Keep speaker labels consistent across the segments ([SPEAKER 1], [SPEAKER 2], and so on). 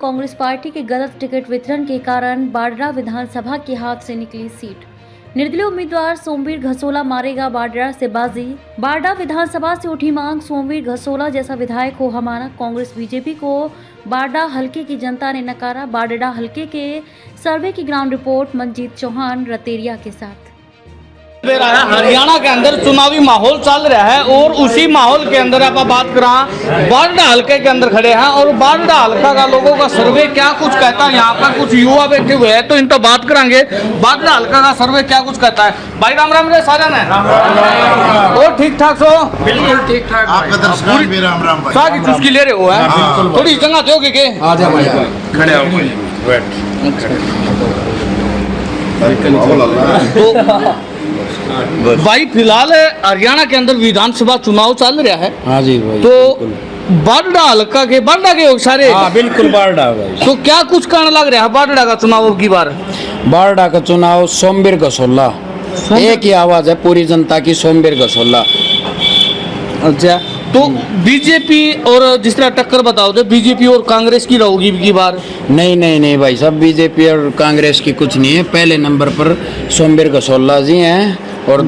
[SPEAKER 1] Congress party के गलत ticket वितरण के कारण बाडरा विधानसभा के हाथ से निकली सीट। निर्दलीय उम्मीदवार सोमवीर घसोला मारेगा बाडरा से बाजी। बाडरा विधानसभा से उठी मांग, सोमवीर घसोला जैसा विधायक हो हमारा। कांग्रेस बीजेपी को बाडरा हलके की जनता ने नकारा। बाडरा हलके के सर्वे की ग्राउंड रिपोर्ट मंजीत चौहान रतेरिया के साथ।
[SPEAKER 2] हरियाणा के अंदर चुनावी माहौल चल रहा है और उसी माहौल के अंदर आप बात करें, बाडरा हल्के के अंदर खड़े हैं और बाडरा हल्का का लोगों का सर्वे क्या कुछ कहता है। यहाँ पर कुछ युवा बैठे हुए हैं तो इनसे बात करेंगे। बाडरा हल्का का सर्वे क्या कुछ कहता है। भाई राम राम रे सारा ने और ठीक ठाक सो?
[SPEAKER 3] बिल्कुल ठीक ठाक। आपका दर्शक भी राम राम भाई।
[SPEAKER 2] सारी चुस्की ले रहे हो है थोड़ी जगह दोगे के? आ जा भाई
[SPEAKER 3] खड़े हो बैठ।
[SPEAKER 2] तो भाई फिलहाल हरियाणा के अंदर विधानसभा चुनाव चल रहा है।
[SPEAKER 4] हाँ जी भाई।
[SPEAKER 2] तो बाडरा हल्का के बाडरा के सारे?
[SPEAKER 4] हाँ बिल्कुल बाडरा भाई।
[SPEAKER 2] तो क्या कुछ कहने लग रहा है बाडरा का चुनाव की बार?
[SPEAKER 4] बाडरा का चुनाव सोमवीर घसोला, एक ही आवाज है पूरी जनता की, सोमवीर घसोला।
[SPEAKER 2] अच्छा, तो बीजेपी और जिस तरह टक्कर बताओ तो बीजेपी और कांग्रेस की रहोगी की बार?
[SPEAKER 4] नहीं नहीं नहीं भाई साहब, बीजेपी और कांग्रेस की कुछ नहीं है। पहले नंबर पर सोमवीर घसोला जी हैं और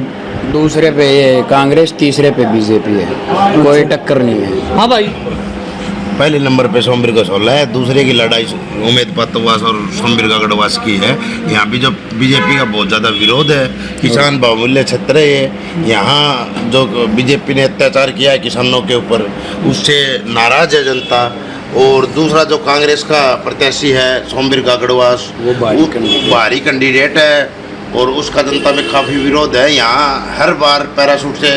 [SPEAKER 4] दूसरे पे ये कांग्रेस, तीसरे पे बीजेपी है। कोई टक्कर नहीं है।
[SPEAKER 2] हाँ भाई,
[SPEAKER 3] पहले नंबर पे सोमवीर घसोला है, दूसरे की लड़ाई उम्मेद पतवास और सोमवीर गगड़वास की है। यहाँ भी जो बीजेपी का बहुत ज़्यादा विरोध है, किसान बहुमूल्य क्षेत्र है, यहाँ जो बीजेपी ने अत्याचार किया है किसानों के ऊपर, उससे नाराज है जनता। और दूसरा जो कांग्रेस का प्रत्याशी है सोमवीर गगड़वास, वो भारी कैंडिडेट है और उसका जनता में काफ़ी विरोध है। यहाँ हर बार पैराशूट से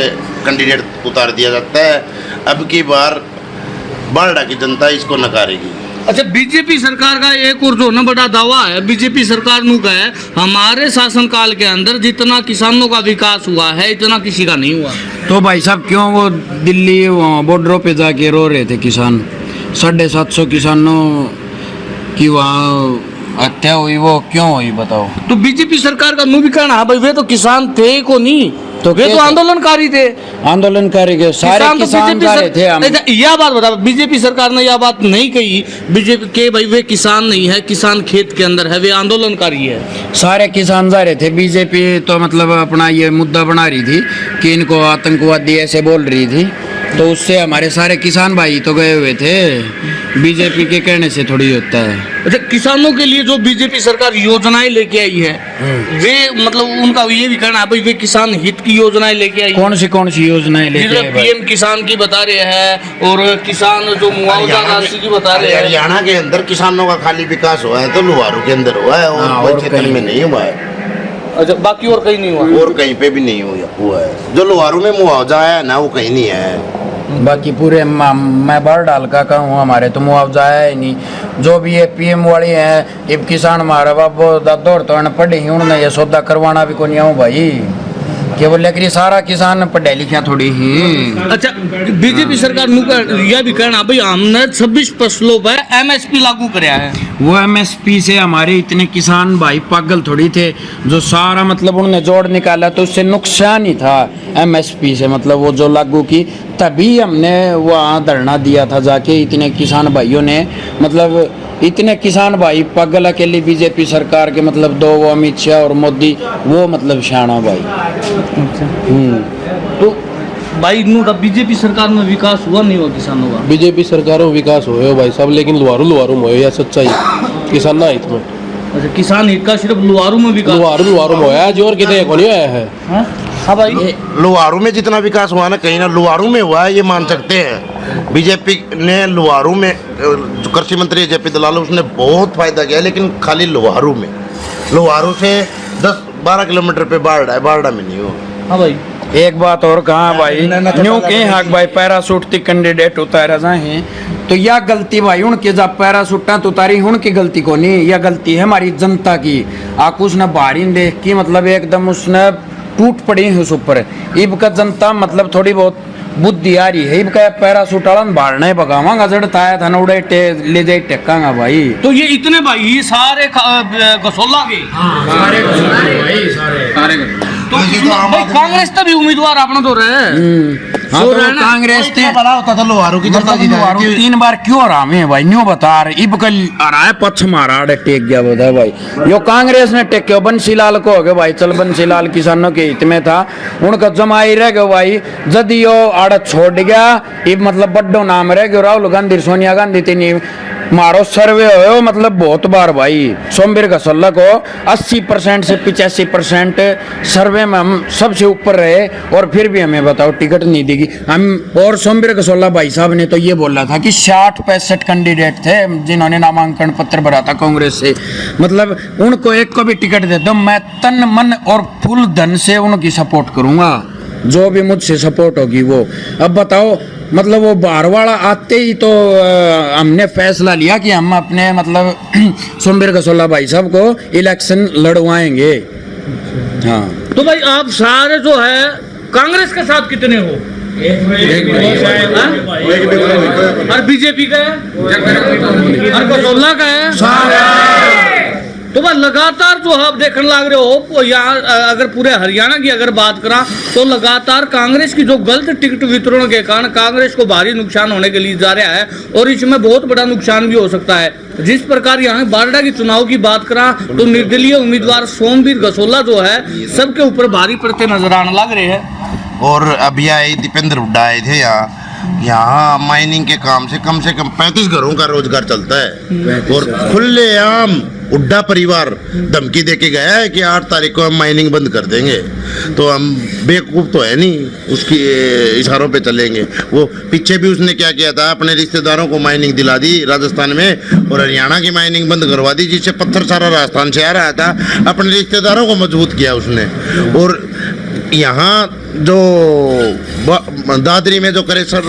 [SPEAKER 3] कैंडिडेट उतार दिया जाता है। अब की बार बाडरा की जनता इसको नकारेगी।
[SPEAKER 2] अच्छा, बीजेपी सरकार का एक और जो ना बड़ा दावा है, बीजेपी सरकार नु का है हमारे शासनकाल के अंदर जितना किसानों का विकास हुआ है इतना किसी का नहीं हुआ।
[SPEAKER 4] तो भाई साहब क्यों वो दिल्ली बॉर्डरों पे जाके रो रहे थे किसान? 750 किसानों की वहाँ हत्या हुई, वो क्यों हुई बताओ?
[SPEAKER 2] तो बीजेपी सरकार का नु भी कहना भाई वे तो किसान थे को नहीं, तो वे तो आंदोलनकारी थे।
[SPEAKER 4] आंदोलनकारी के सारे किसान जा रहे थे।
[SPEAKER 2] यह बात बता, बीजेपी सरकार ने यह बात नहीं कही बीजेपी के भाई वे किसान नहीं है, किसान खेत के अंदर है, वे आंदोलनकारी है।
[SPEAKER 4] सारे किसान जा रहे थे। बीजेपी तो मतलब अपना ये मुद्दा बना रही थी कि इनको आतंकवादी ऐसे बोल रही थी, तो उससे हमारे सारे किसान भाई तो गए हुए थे। बीजेपी के कहने से थोड़ी होता है।
[SPEAKER 2] अच्छा, किसानों के लिए जो बीजेपी सरकार योजनाएं लेके आई है, वे मतलब उनका ये भी कहना है भाई वे किसान हित की योजनाएं लेके आई।
[SPEAKER 4] कौन सी योजनाएं लेके आई?
[SPEAKER 2] पीएम किसान की बता रहे हैं और किसान जो मुआवजा राशि की बता रहे हैं।
[SPEAKER 3] हरियाणा के अंदर किसानों का खाली विकास हुआ है तो लुहारू के अंदर हुआ है और क्षेत्र में नहीं हुआ है।
[SPEAKER 2] अच्छा, बाकी और कहीं नहीं हुआ?
[SPEAKER 3] और कहीं पे भी नहीं हुआ है। जो लुहारू में मुआवजा है ना वो कहीं नहीं है।
[SPEAKER 4] बाकी पूरे मैं बाडरा हल्का का हूँ, हमारे तो मुआवजा है ही नहीं। जो भी ये पीएम वाली है, अब किसान हमारा बाप दौड़ तो पढ़े ही उन्होंने ये सौदा करवाना भी को नहीं आऊँ भाई, केवल लेकिन सारा किसान पढ़े लिखा थोड़ी ही।
[SPEAKER 2] अच्छा, बीजेपी सरकार यह भी कहना भाई हमने 26 फसलों पर एमएसपी लागू कराया है।
[SPEAKER 4] वो एमएसपी से हमारे इतने किसान भाई पागल थोड़ी थे, जो सारा मतलब उन्होंने जोड़ निकाला तो उससे नुकसान ही था एमएसपी से, मतलब वो जो लागू की, तभी हमने वहाँ धरना दिया था जाके। इतने किसान भाइयों ने मतलब इतने किसान भाई पागल अकेली बीजेपी सरकार के मतलब दो, वो अमित शाह और मोदी, वो मतलब शाना भाई।
[SPEAKER 2] तो भाई बीजेपी सरकार में विकास हुआ नहीं हुआ किसानों का?
[SPEAKER 5] बीजेपी सरकार में विकास हो भाई साहब, लेकिन लुहारू में हो या सच्चाई किसान हित में।
[SPEAKER 2] अच्छा, किसान हित का सिर्फ लुहारू में विकास?
[SPEAKER 5] लुहारू में होया जो और कितने को नहीं आया है।
[SPEAKER 2] हाँ भाई,
[SPEAKER 3] लुहारू में जितना विकास हुआ ना कहीं ना लुहारू में हुआ है, ये मान सकते हैं। बीजेपी ने लुहारू में जो कृषि मंत्री जेपी दलाल उसने बहुत फायदा किया, लेकिन खाली लुहारू में। लुहारू से 10-12 किलोमीटर पे बाडरा है, बाडरा में नहीं हो।
[SPEAKER 2] हाँ भाई,
[SPEAKER 4] एक बात और कहा भाई, न्यू के हाक भाई पैरासूट थी कैंडिडेट उतारा जाए तो यह गलती भाई उनके जब पैरासूटा तो उतारी उनकी गलती को नहीं, यह गलती है हमारी जनता की। आक उसने बाहरी देख की मतलब एकदम उसने टूट पड़ी है उस ऊपर। इब का जनता मतलब थोड़ी बहुत बुद्धि आ रही है, इब का पैरासूट वाला बाहर नहीं भगावांगा, जड़ता है था उड़े ले जाए टेकांगा भाई।
[SPEAKER 2] तो ये इतने भाई ये सारे घसोला के सारे तो भाई कांग्रेस तभी उम्मीदवार अपना तो रहे।
[SPEAKER 4] हाँ, तो कांग्रेस ने
[SPEAKER 3] बड़ा होता था लोहारू की जनता जी
[SPEAKER 4] लोहारू 3 बार क्यों हरा में भाई न्यू बता रहे इब कल हरा है पश्चिम महाराष्ट्र टेक गया बोधा भाई यो कांग्रेस ने टेक के बंसीलाल को हो गए भाई चल बंसीलाल किसानों के हित में था उनका जमाई रह गए भाई जदि यो आड़त छोड़ गया इब मतलब बड्डो नाम रह गयो राहुल गांधी सोनिया गांधी तीन मारो सर्वे हो मतलब बहुत बार भाई सोमवीर घसोल्ला को 80% से 85% सर्वे में हम सबसे ऊपर रहे और फिर भी हमें बताओ टिकट नहीं देगी हम। और सोमवीर घसोल्ला भाई साहब ने तो ये बोला था कि 60-65 कैंडिडेट थे जिन्होंने नामांकन पत्र भरा था कांग्रेस से, मतलब उनको एक को भी टिकट दे दो मैं तन मन और फुल धन से उनकी सपोर्ट करूंगा, जो भी मुझसे सपोर्ट होगी वो। अब बताओ मतलब वो बारवाड़ा आते ही तो हमने फैसला लिया कि हम अपने मतलब सोमवीर घसोल्ला भाई साहब को इलेक्शन लड़वाएंगे। हाँ
[SPEAKER 2] तो भाई आप सारे जो है कांग्रेस के साथ कितने हो? और बीजेपी का है और घसोल्ला का है। तो बस लगातार जो आप देखने लग रहे हो यहाँ अगर पूरे हरियाणा की अगर बात करा तो लगातार कांग्रेस की जो गलत टिकट वितरण के कारण कांग्रेस को भारी नुकसान होने के लिए जा रहा है और इसमें बहुत बड़ा नुकसान भी हो सकता है। जिस प्रकार यहाँ बारडा की चुनाव की बात करा तो निर्दलीय उम्मीदवार सोमवीर घसोल्ला जो है सबके ऊपर भारी पड़ते नजर आने लग रहे हैं।
[SPEAKER 3] और अभी आए दीपेंद्र हुड्डा आए थे यहाँ माइनिंग के काम से कम 35 घरों का रोजगार चलता है और खुलेआम हुड्डा परिवार धमकी देके गया है कि 8 तारीख को हम माइनिंग बंद कर देंगे। तो हम बेवकूफ़ तो है नहीं, उसकी इशारों पे चलेंगे। वो पीछे भी उसने क्या किया था, अपने रिश्तेदारों को माइनिंग दिला दी राजस्थान में और हरियाणा की माइनिंग बंद करवा दी, जिससे पत्थर सारा राजस्थान से आ रहा था। अपने रिश्तेदारों को मजबूत किया उसने। और यहाँ जो दादरी में जो करेसर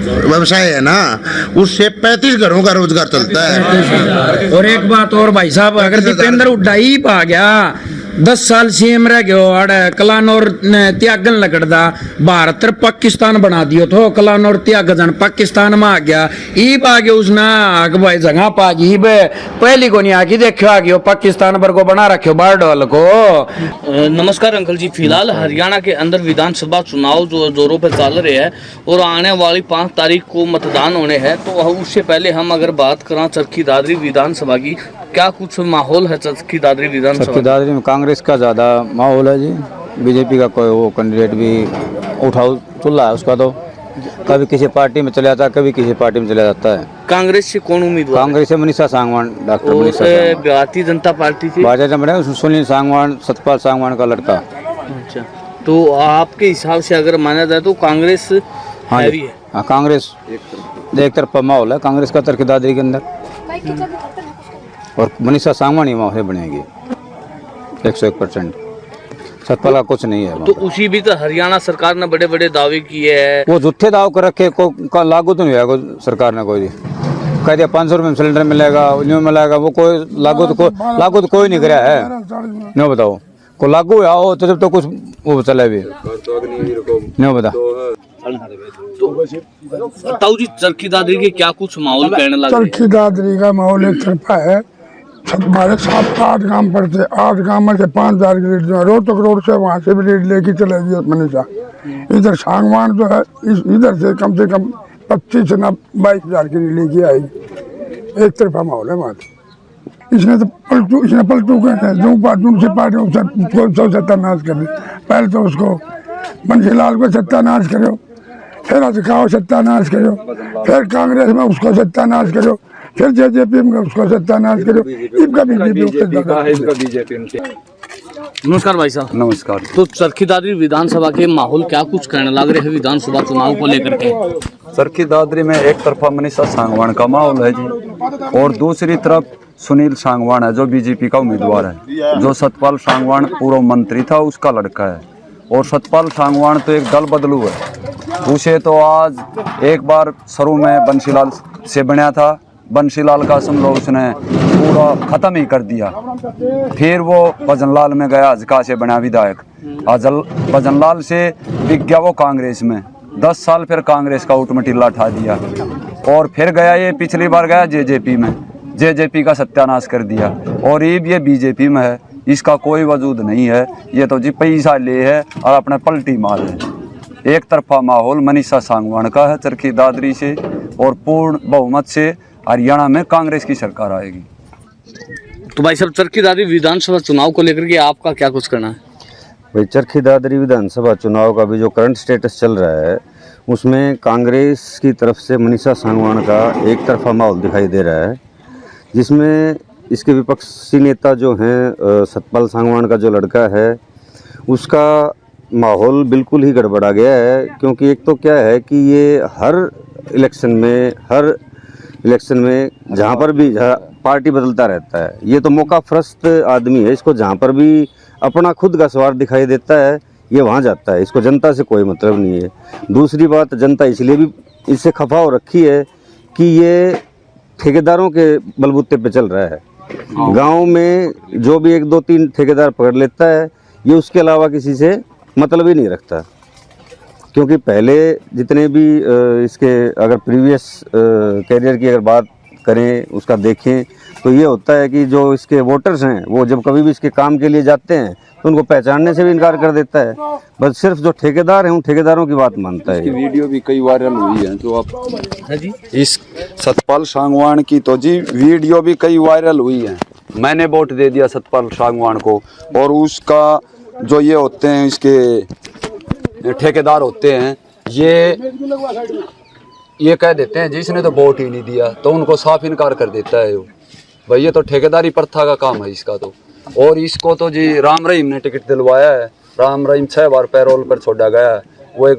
[SPEAKER 3] व्यवसाय है ना, उससे 35 घरों का रोजगार चलता है।
[SPEAKER 4] और एक बात और भाई साहब, अगर दीपेंद्र हुड्डा ही आ गया 10 साल सीएम रह गयो अड़े कलानौर त्यागन लगड़ा भारत पाकिस्तान बना दियो तो कलानौर त्यागन पाकिस्तान में आ गया ईब आ गया उसने आग भाई जगह पा गई पहली को नहीं आकी देखो आ गयो पाकिस्तान पर को बना रखो बारडोल को।
[SPEAKER 2] नमस्कार अंकल जी, फिलहाल हरियाणा के अंदर विधानसभा चुनाव जो जोरों पर चल रहे हैं और आने वाली 5 तारीख को मतदान होने हैं, तो उससे पहले हम अगर बात करें चरखी दादरी विधानसभा की, क्या कुछ माहौल है चरखी दादरी विधानसभा?
[SPEAKER 6] चरखी दादरी में कांग्रेस का ज़्यादा माहौल है जी, बीजेपी का कोई वो कैंडिडेट भी उठाओ चुल्ला है उसका, तो कभी किसी पार्टी में चला जाता है कभी किसी पार्टी में चला जाता है।
[SPEAKER 2] कांग्रेस से कौन उम्मीदवार?
[SPEAKER 6] कांग्रेस से मनीषा सांगवान, डॉक्टर मनीषा
[SPEAKER 2] भारतीय जनता पार्टी से
[SPEAKER 6] भारतीय जनता पार्टी सुनील सांगवान, सतपाल सांगवान का लड़का।
[SPEAKER 2] अच्छा, तो आपके हिसाब से अगर माना जाए तो कांग्रेस
[SPEAKER 6] हाँ
[SPEAKER 2] हैवी है?
[SPEAKER 6] हाँ, कांग्रेस एक तरफा माहौल है कांग्रेस का चरखी दादरी के अंदर, और मनीषा सांगवान ही माहौल बनेगी 101%। सतपाल का कुछ नहीं है।
[SPEAKER 2] तो उसी भी तो हरियाणा सरकार ने बड़े बड़े दावे किए हैं,
[SPEAKER 6] वो झूठे दाव कर रखे को लागू तो नहीं है सरकार ने, कोई कह दिया 500 रुपये में सिलेंडर मिलेगा न्यू मिलेगा, वो कोई लागू तो कोई नहीं कराया है। नहीं बताओ को लागू है हो तो जब तो कुछ वो चले भी नहीं बता।
[SPEAKER 2] तो ताऊ जी चरखी दादरी के क्या कुछ माहौल कहने लगे?
[SPEAKER 7] चरखी दादरी का माहौल एक तरफा है, हमारे 7-8 गांव पड़ते, 8 गांव में से 5000 की लीड जो है रोहतक रोड से वहाँ से भी लीड लेके चलेगी मनीषा। इधर सांगवान जो है इधर से कम 25 से 22,000 की लीड लेके आएगी। एक तरफा माहौल है वहाँ। इसने पलटू कहते हैं, दूसरी पार्टी को सत्यानाश कर दी। पहले तो उसको बंसीलाल को सत्यानाश करो, फिर अधिकाओ सत्यानाश करो, फिर कांग्रेस में उसको सत्यानाश करो, फिर जेजेपी में उसको सत्यानाश करो, इनका बीजेपी।
[SPEAKER 2] नमस्कार भाई साहब।
[SPEAKER 6] नमस्कार।
[SPEAKER 2] तो चरखी दादरी विधानसभा के माहौल क्या कुछ कहने लग रहे हैं विधानसभा चुनाव को लेकर के?
[SPEAKER 8] चरखी दादरी में एक तरफा मनीषा सांगवान का माहौल है जी, और दूसरी तरफ सुनील सांगवान है जो बीजेपी का उम्मीदवार है, जो सतपाल सांगवान पूर्व मंत्री था उसका लड़का है। और सतपाल सांगवान तो एक दल बदलू है, उसे तो आज एक बार शुरू में बंसीलाल से बना था, बंसीलाल का समझो उसने पूरा ख़त्म ही कर दिया। फिर वो भजनलाल में गया, हजका से बना विधायक, भजनलाल से बिक गया वो कांग्रेस में, 10 साल फिर कांग्रेस का उठमटिल्ला उठा दिया। और फिर गया ये पिछली बार गया जेजेपी में, जेजेपी का सत्यानाश कर दिया। और ये बीजेपी में है, इसका कोई वजूद नहीं है, ये तो जी पैसा ले है और अपने पलटी मार है। एक तरफा माहौल मनीषा सांगवान का है चरखी दादरी से, और पूर्ण बहुमत से हरियाणा में कांग्रेस की सरकार आएगी।
[SPEAKER 2] तो भाई साहब चरखी दादरी विधानसभा चुनाव को लेकर के आपका क्या कुछ करना है?
[SPEAKER 6] भाई चरखी दादरी विधानसभा चुनाव का भी जो करंट स्टेटस चल रहा है उसमें कांग्रेस की तरफ से मनीषा सांगवान का एक तरफा माहौल दिखाई दे रहा है, जिसमें इसके विपक्षी नेता जो हैं सतपाल सांगवान का जो लड़का है उसका माहौल बिल्कुल ही गड़बड़ा गया है। क्योंकि एक तो क्या है कि ये हर इलेक्शन में जहाँ पर भी पार्टी बदलता रहता है, ये तो मौका फरस्त आदमी है, इसको जहाँ पर भी अपना खुद का स्वार्थ दिखाई देता है ये वहाँ जाता है, इसको जनता से कोई मतलब नहीं है। दूसरी बात, जनता इसलिए भी इससे खफा हो रखी है कि ये ठेकेदारों के बलबूते पे चल रहा है। गांव में जो भी 1 2 3 ठेकेदार पकड़ लेता है ये उसके अलावा किसी से मतलब ही नहीं रखता। क्योंकि पहले जितने भी इसके अगर प्रीवियस कैरियर की अगर बात करें उसका देखें तो ये होता है कि जो इसके वोटर्स हैं वो जब कभी भी इसके काम के लिए जाते हैं तो उनको पहचानने से भी इनकार कर देता है। बस सिर्फ जो ठेकेदार हैं उन ठेकेदारों की बात मानता है।
[SPEAKER 8] वीडियो भी कई वायरल हुई है, जो आप इस सतपाल सांगवान की तो जी वीडियो भी कई वायरल हुई है। मैंने वोट दे दिया सतपाल सांगवान को, और उसका जो ये होते हैं इसके ठेकेदार होते हैं ये कह देते हैं जिसने तो वोट ही नहीं दिया, तो उनको साफ इनकार कर देता है वो। भाई ये तो ठेकेदारी प्रथा का काम है इसका तो। और इसको तो जी राम रहीम ने टिकट दिलवाया है। राम रहीम 6 बार पैरोल पर छोड़ा गया है। वो एक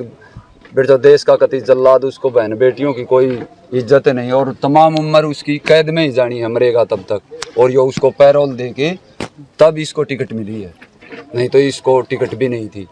[SPEAKER 8] जो देश का कति जल्लाद, उसको बहन बेटियों की कोई इज्जत नहीं, और तमाम उम्र उसकी कैद में ही जानी है, मरेगा तब तक। और ये उसको पैरोल दे के तब इसको टिकट मिली है, नहीं तो इसको टिकट भी नहीं थी।